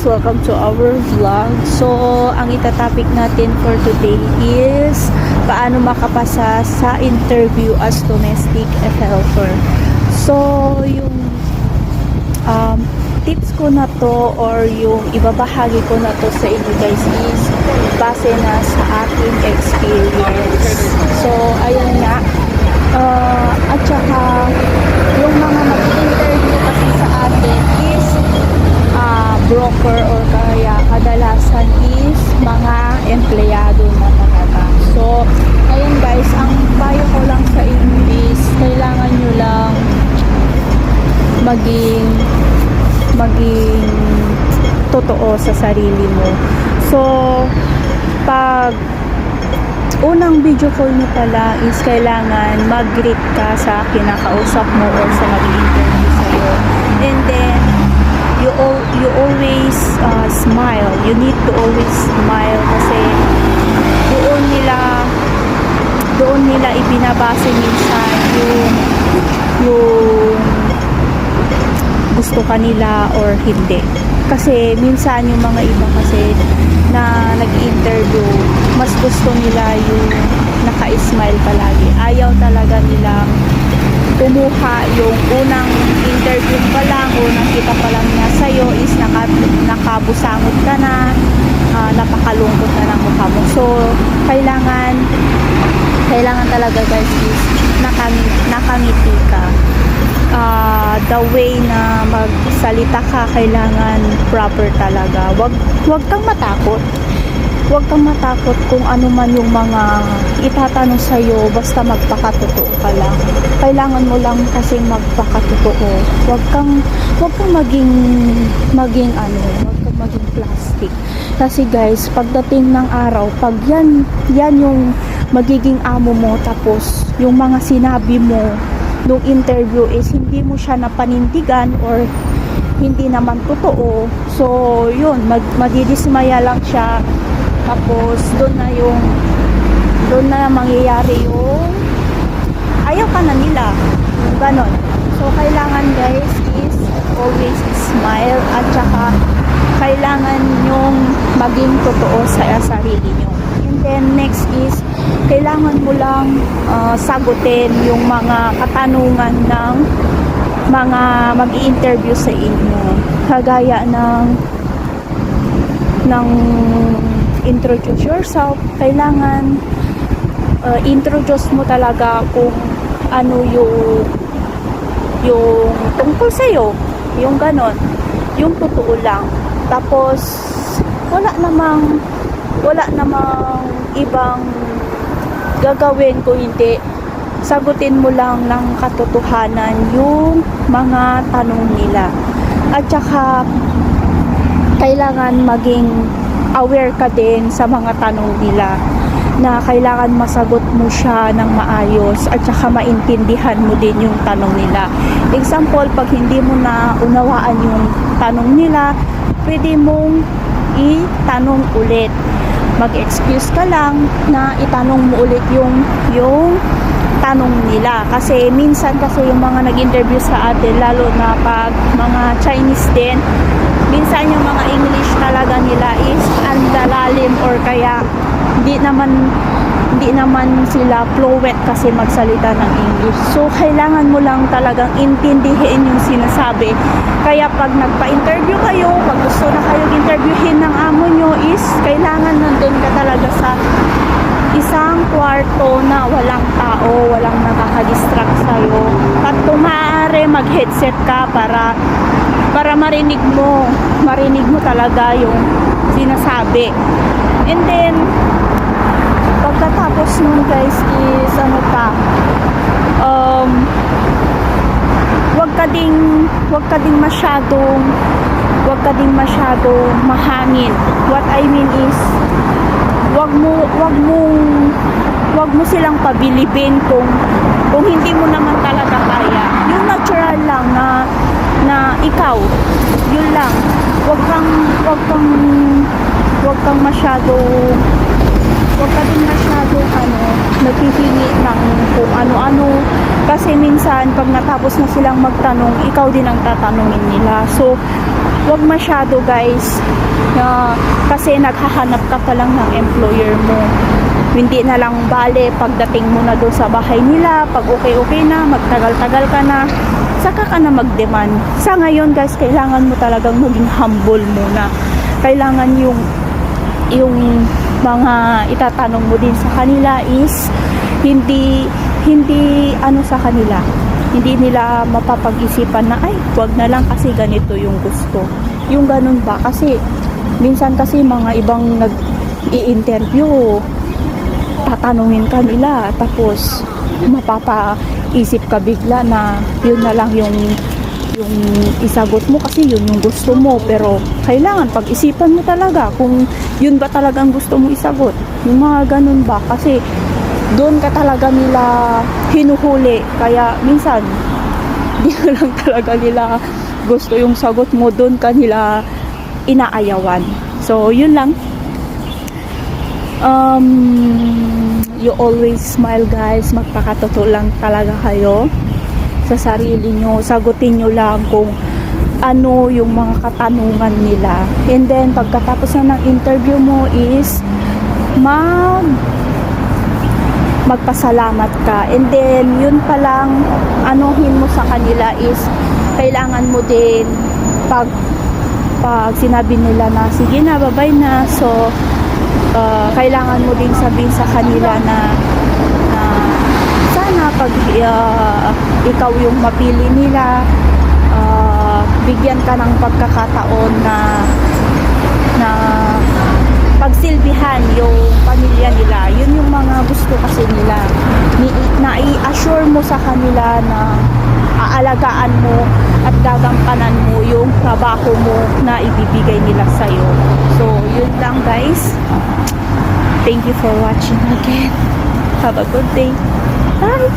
welcome to our vlog. So, ang itatopic natin for today is paano makapasa sa interview as domestic helper. So, yung tips ko na to or yung ibabahagi ko na to sa inyo guys is base na sa aking experience. So, ayun nga. At saka, yung mga mag-interview kasi sa atin is broker or kaya kadalasan is mga empleyado na talaga. So, ayun guys, ang payo ko lang sa inyo is kailangan nyo lang maging totoo sa sarili mo. So, pag unang video call mo pala is kailangan mag-greet ka sa kinakausap mo or sa mag-interview sa'yo. And then, you always smile. You need to always smile kasi doon nila ibinabase minsan yung gusto kanila or hindi. Kasi minsan yung mga iba kasi na nag-interview, mas gusto nila yung naka-smile palagi. Ayaw talaga nilang kumuha yung unang interview pa lang, unang kita pa lang niya sa'yo is nakabusangot ka na, napakalungkot na ng mukha mo. So, kailangan talaga guys is nakangiti ka. The way na magsalita ka, kailangan proper talaga. Wag kang matakot. Huwag kang matakot kung ano man yung mga itatanong sa'yo, basta magpakatotoo ka lang. Kailangan mo lang kasi magpakatotoo. Huwag kang maging plastic. Kasi guys, pagdating ng araw, pag yan yung magiging amo mo, tapos yung mga sinabi mo nung interview is hindi mo siya napanindigan or hindi naman totoo. So, yun, madidismaya lang siya. Tapos, doon na mangyayari yung ayaw ka na nila. Yung ganon. So, kailangan guys is always smile at saka kailangan nyong maging totoo sa sarili nyo. And then, next is kailangan mo lang sagutin yung mga katanungan ng mga mag-i-interview sa inyo. Kagaya ng introduce yourself, kailangan introduce mo talaga kung ano yung tungkol sa'yo, yung ganon, yung totoo lang. Tapos wala namang ibang gagawin kung hindi sagutin mo lang ng katotohanan yung mga tanong nila. At saka kailangan maging aware ka din sa mga tanong nila na kailangan masagot mo siya ng maayos at saka maintindihan mo din yung tanong nila. Example, pag hindi mo na unawaan yung tanong nila, pwede mong itanong ulit. Mag-excuse ka lang na itanong mo ulit yung tanong nila. Kasi minsan kasi yung mga nag-interview sa atin, lalo na pag mga Chinese din, minsan yung mga English talaga nila is andalalim or kaya hindi naman sila fluent kasi magsalita ng English. So, kailangan mo lang talagang intindihin yung sinasabi. Kaya pag nagpa-interview kayo, pag gusto na kayong interviewin ng amo nyo is kailangan nandun ka talaga sa isang kwarto na walang tao, walang nakaka-distract sa'yo. At kung maaari, mag-headset ka para marinig mo talaga yung sinasabi. And then, pagkatapos nun guys is wag ka ding masyadong mahangin. What I mean is wag mo silang pabilibin kung hindi mo naman talaga kaya. Yung natural lang na ikaw, yun lang. Wag ka din masyado naghihingi ng kung ano-ano. Kasi minsan, pag natapos na silang magtanong, ikaw din ang tatanungin nila. So, wag masyado guys, kasi naghahanap ka pa lang ng employer mo. Hindi na lang bale pagdating mo na doon sa bahay nila, pag okay na, magtagal-tagal ka na, saka ka na mag-demand. Sa ngayon guys, kailangan mo talagang maging humble muna. Kailangan yung mga itatanong mo din sa kanila is hindi ano sa kanila, hindi nila mapapag-isipan na ay wag na lang kasi ganito yung gusto, yung ganun ba. Kasi minsan kasi mga ibang nag-i-interview, tatanungin ka nila tapos mapapaisip ka bigla na yun na lang yung isagot mo kasi yun yung gusto mo. Pero kailangan pag-isipan mo talaga kung yun ba talagang gusto mo isagot, yung mga ganun ba. Kasi doon ka talaga nila hinuhuli, kaya minsan di na lang talaga nila gusto yung sagot mo, doon ka nila inaayawan. So yun lang. You always smile guys, magpakatotoo lang talaga kayo sa sarili nyo. Sagutin nyo lang kung ano yung mga katanungan nila, and then pagkatapos na ng interview mo is magpasalamat ka, and then yun palang anuhin mo sa kanila is kailangan mo din pag sinabi nila na sige na, bye-bye na, so kailangan mo din sabihin sa kanila na sana pag ikaw yung mapili nila, bigyan ka ng pagkakataon na pagsilbihan yung pamilya nila. Yun yung mga gusto kasi nila, na i-assure mo sa kanila na aalagaan mo at gagampanan mo yung trabaho mo na ibibigay nila sa'yo. So yun lang guys. Thank you for watching again. Have a good day. Bye!